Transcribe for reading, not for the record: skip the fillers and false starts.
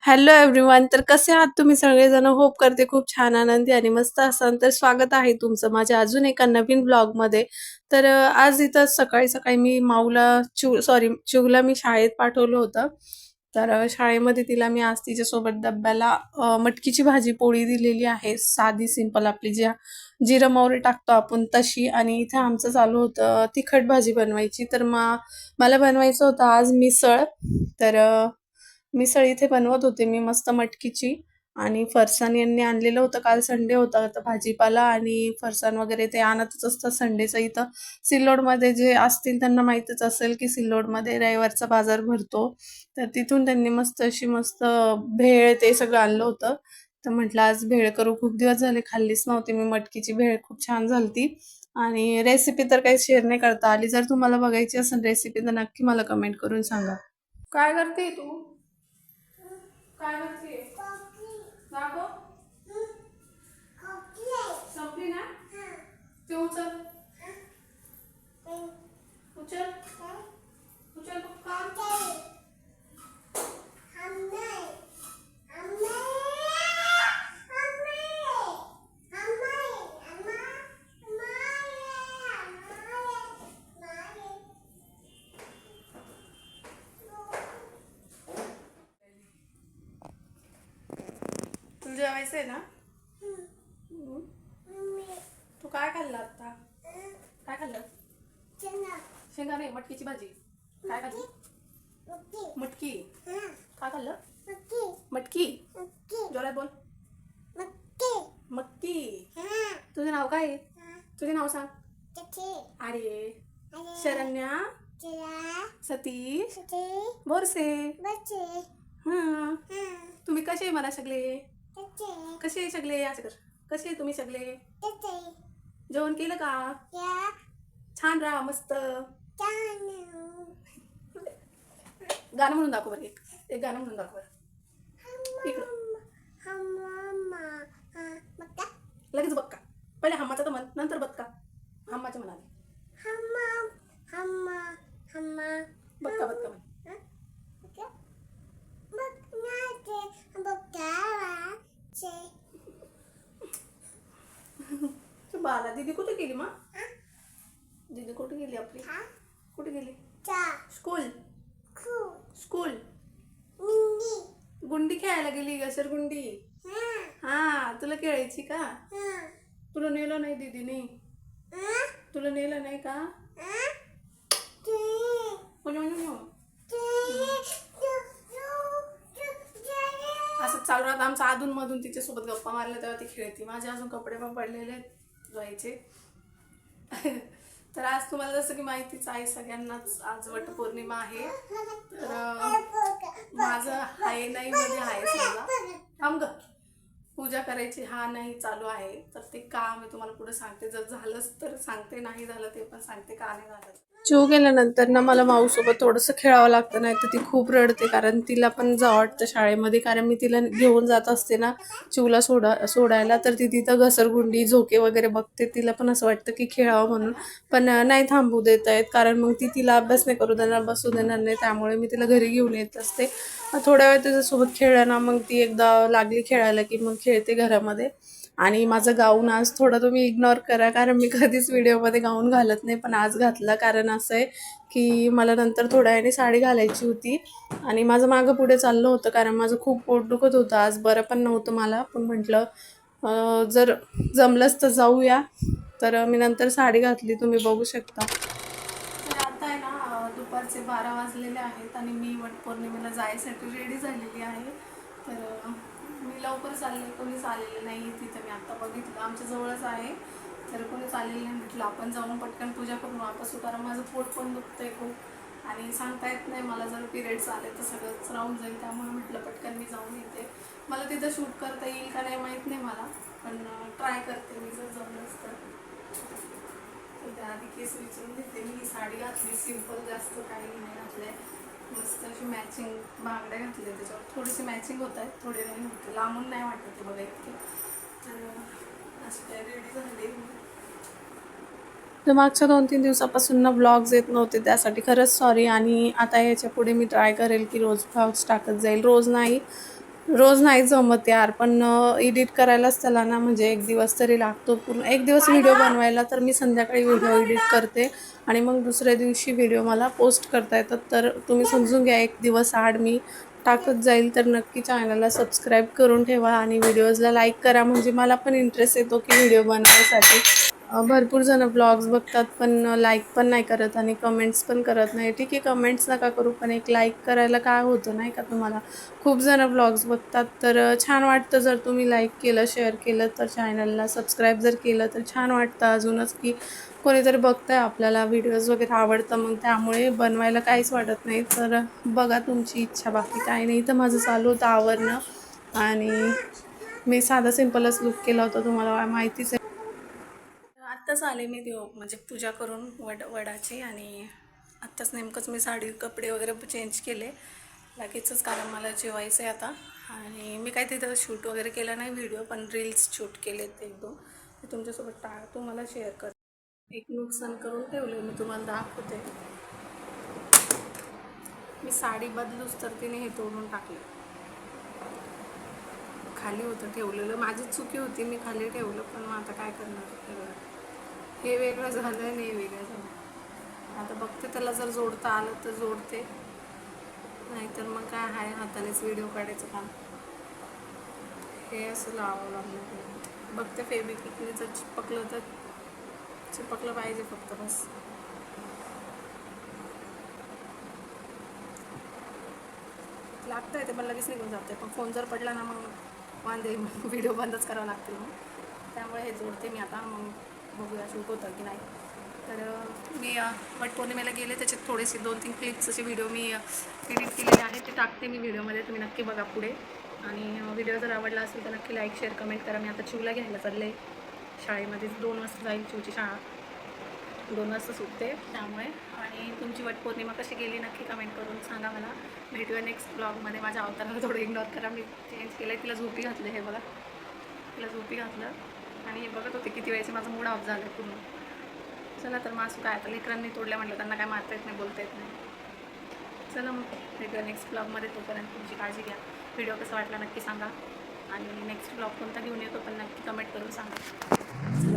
Hello everyone. तर कसे आहात तुम्ही सगळेजण? होप करते खूप छान, आनंदी आणि मस्त असाल. तर स्वागत आहे तुमचं माझ्या अजून एका नवीन ब्लॉगमध्ये. तर आज इथं सकाळी-सकाळी मी माऊला चिवला मी शाळेत पाठवलं होतं. तर शाळेमध्ये तिला मी आज तिच्यासोबत डब्याला मटकीची भाजी पोळी दिलेली आहे. साधी सिंपल आपली जी जिरं मोहरी टाकतो आपण तशी. आणि इथे आमचं चालू होतं तिखट भाजी बनवायची. तर मला बनवायचं होतं आज मिसळ. तर मिसळ इथे बनवत होते मी मस्त मटकीची. आणि फरसाण यांनी आणलेलं होतं, काल संडे होता तर भाजीपाला आणि फरसाण वगैरे ते आणतच असतात संडेचं. इथं सिल्लोडमध्ये जे असतील त्यांना माहीतच असेल की सिल्लोडमध्ये रविवारचा बाजार भरतो. तर तिथून त्यांनी मस्त भेळ ते सगळं आणलं होतं. तर म्हटलं आज भेळ करू, खूप दिवस झाले खाल्लीच नव्हती मी मटकीची भेळ, खूप छान झालती. आणि रेसिपी तर काही शेअर नाही करता आली. जर तुम्हाला बघायची असेल रेसिपी तर नक्की मला कमेंट करून सांगा. काय करते तू? काय करते? दाखव. संपली ना? ते उचल. उचल. उचल पप्पा. तुला जेवायचंय ना? हम्म. तू काय खाल्लं आता? काय खाल्लं? शेंगा नाही, मटकीची भाजी. काय खाल्ली? मटकी. काय खाल्लं? मटकी. जोरात बोल. मटकी. तुझं नाव काय आहे? तुझे नाव सांग. अरे, शरण्या, सतीश, बोरसे. हा. तुम्ही कसे आहे मला सगळे? कसे आहे सगळे? असं कर. कसे आहे तुम्ही सगळे? जेवण केलं का? छान राहा मस्त. गाणं म्हणून दाखव बरं. एक गाणं म्हणून दाखव बरं. लगेच बक्का. पहिले हम्माचा तर म्हण, नंतर बक्का. हम्माच्या म्हणाले. बक्का बक्का म्हण. बाला दीदी कुठे गेली मग? दीदी कुठे गेली आपली? कुठे गेली? स्कूल. स्कूल. गुंडी खेळायला गेली, घसरगुंडी. हा, तुला खेळायची का? तुला नेलं नाही दीदीने? तुला नेलं नाही का? असं चालू राहतं आमचं. अधून मधून तिच्यासोबत गप्पा मारल्या तेव्हा ती खेळती. माझे अजून कपडे पण पडलेले आहेत धुवायचे. तर आज तुम्हाला जसं की माहितीच आहे सगळ्यांनाच, आज वटपौर्णिमा आहे. तर माझं हाय नाही मध्ये आहे समजा. थांब ग. पूजा करायची हा नाही चालू आहे. तर ते का मी तुम्हाला पुढे सांगते. जर झालंच तर सांगते, नाही झालं ते पण सांगते का नाही झालं. चिव गेल्यानंतर ना मला माऊसोबत थोडंसं खेळावं लागतं, नाही तर ती खूप रडते. कारण तिला पण जावं वाटतं शाळेमध्ये. कारण मी तिला घेऊन जात असते ना चिवला सोडायला, तर ती तिथं घसरगुंडी झोके वगैरे बघते. तिला पण असं वाटतं की खेळावं म्हणून, पण नाही थांबू देत आहेत. कारण मग ती तिला अभ्यास नाही करू देणार, बसू देणार नाही. त्यामुळे मी तिला घरी घेऊन येत असते. थोड्या वेळ तिच्यासोबत खेळलं ना, मग ती एकदा लागली खेळायला की मग खेळते घरामध्ये. आणि माझं गाऊन आज थोडं तुम्ही इग्नोर करा, कारण मी कधीच व्हिडिओमध्ये गाऊन घालत नाही, पण आज घातला. कारण असं आहे की मला नंतर थोड्या वेळाने साडी घालायची होती. आणि माझं मागं पुढे चाललं होतं, कारण माझं खूप पोट दुखत होतं आज, बरं पण नव्हतं मला. पण म्हटलं जर जमलंच तर जाऊया. तर मी नंतर साडी घातली, तुम्ही बघू शकता. तर आता आहे ना दुपारचे 12 वाजलेले आहेत आणि मी वटपौर्णिमेला जायसाठी रेडी झालेली आहे. तर मी लवकर चालले, कोणीच आलेलं नाही तिथं. मी आत्ता बघितलं आमच्या जवळच आहे, तर कोणीच आलेलं नाही. म्हटलं आपण जाऊन पटकन पूजा करून वापस येऊ, कारण माझं पोट पण दुखतंय खूप आणि सांगता येत नाही मला, जर पिरियड्स आले तर सगळंच राहून जाईल. त्यामुळे म्हटलं पटकन मी जाऊन येते. मला तिथं शूट करता येईल का नाही माहीत नाही मला, पण ट्राय करते मी जर जमलंच तर. त्याआधी केस विचारून घेते. मी साडी घातली सिंपल, जास्त काही नाही घातलंय. मस्त अशी मॅचिंग बांगड्या घातल्या, त्याच्यावर थोडीशी मॅचिंग होत आहेत, थोडे नाही होते, लांबून नाही वाटत ते बघा इतके. तर अशी काय रेडी झाली. तर मागच्या 2-3 दिवसापासून ना ब्लॉग्स येत नव्हते, त्यासाठी खरंच सॉरी. आणि आता याच्या पुढे मी ट्राय करेल की रोज ब्लॉग्स टाकत जाईल. रोज नाही, रोज नाही जमत यार, पण एडिट करायलाच त्याला ना म्हणजे एक दिवस तरी लागतो. पूर्ण एक दिवस व्हिडिओ बनवायला, तर मी संध्याकाळी व्हिडिओ एडिट करते आणि मग दुसऱ्या दिवशी व्हिडिओ मला पोस्ट करता येतात. तर तुम्ही समजून घ्या, एक दिवस आड मी टाकत जाईल. तर नक्की चॅनलला सबस्क्राईब करून ठेवा आणि व्हिडिओजला लाईक करा, म्हणजे मला पण इंटरेस्ट येतो की व्हिडिओ बनवण्यासाठी. भरपूर जण ब्लॉग्स बघतात पण लाईक पण नाही करत आणि कमेंट्स पण करत नाही. ठीक आहे, कमेंट्स नका करू, पण एक लाईक करायला काय होतं नाही का तुम्हाला. खूप जण ब्लॉग्स बघतात, तर छान वाटतं जर तुम्ही लाईक केलं, शेअर केलं, तर चॅनलला सबस्क्राईब जर केलं तर छान वाटतं अजूनच, की कोणीतरी बघतंय आपल्याला, व्हिडिओज वगैरे आवडतं, मग त्यामुळे बनवायला काहीच वाटत नाही. तर बघा तुमची इच्छा, बाकी काही नाही. तर माझं चालू होतं आवरणं आणि मी साधा सिंपलच लुक केला होता, तुम्हाला माहितीच आहे. आत्ताच आले मी देव म्हणजे पूजा करून वडाची, आणि आत्ताच नेमकंच मी साडी कपडे वगैरे चेंज केले लगेचच, कारण मला जेवायचं आहे आता. आणि मी काय तिथं शूट वगैरे केलं नाही व्हिडिओ, पण रील्स शूट केलेत एक दोन, ते तुमच्यासोबत तुम्हाला शेअर कर. एक नुकसान करून ठेवले मी, तुम्हाला दाखवते. मी साडी बदलूच तर तिने हे तोडून टाकले. खाली होतं ठेवलेलं, माझी चुकी होती, मी खाली ठेवलं, पण मग आता काय करणार. हे वेगळं झालं आणि हे वेगळं झालं. आता बघते त्याला जर जोडता आलं तर जोडते, नाहीतर मग काय आहे हातानेच व्हिडिओ काढायचं काम. हे असं लावावं लागलं. बघते फेविक्विकने जर चिपकलं तर चिपकलं पाहिजे फक्त, बस. लागतं आहे ते पण लगेच निघून जाते, पण फोन जर पडला ना मग वांदे, व्हिडिओ बंदच करावं लागतील मग. त्यामुळे हे जोडते मी आता, मग बघूया शूट होतं की नाही. तर मी वटपौर्णिमेला गेले, त्याच्यात थोडेसे 2-3 क्लिप्स असे व्हिडिओ मी एडिट केलेले आहेत, ते टाकते मी व्हिडिओमध्ये, तुम्ही नक्की बघा पुढे. आणि व्हिडिओ जर आवडला असेल तर नक्की लाईक शेअर कमेंट करा. मी आता चिवला घ्यायला चालले शाळेमध्ये, 2 वाजता जाईल चिवची शाळा, 2 वाजता सुटते त्यामुळे. आणि तुमची वटपौर्णिमा कशी गेली नक्की कमेंट करून सांगा मला. भेटूया नेक्स्ट ब्लॉगमध्ये. माझ्या अवताराला थोडं इग्नोर करा, मी चेंज केलं आहे. तिला झोपी घातलं, हे बघा, तिला झोपी घातलं आणि हे बघत होते किती वेळेचे माझा मूड ऑफ झाला आहे पूर्ण. चला तर मासू काय, आता लेकरांनी तोडल्या म्हटलं, त्यांना काय मारता येत नाही, बोलता येत नाही. चला मग भेटूया नेक्स्ट ब्लॉगमध्ये. तोपर्यंत तुमची काळजी घ्या. व्हिडिओ कसा वाटला नक्की सांगा, आणि नेक्स्ट ब्लॉग कोणता घेऊन येतो पण नक्की कमेंट करून सांगा.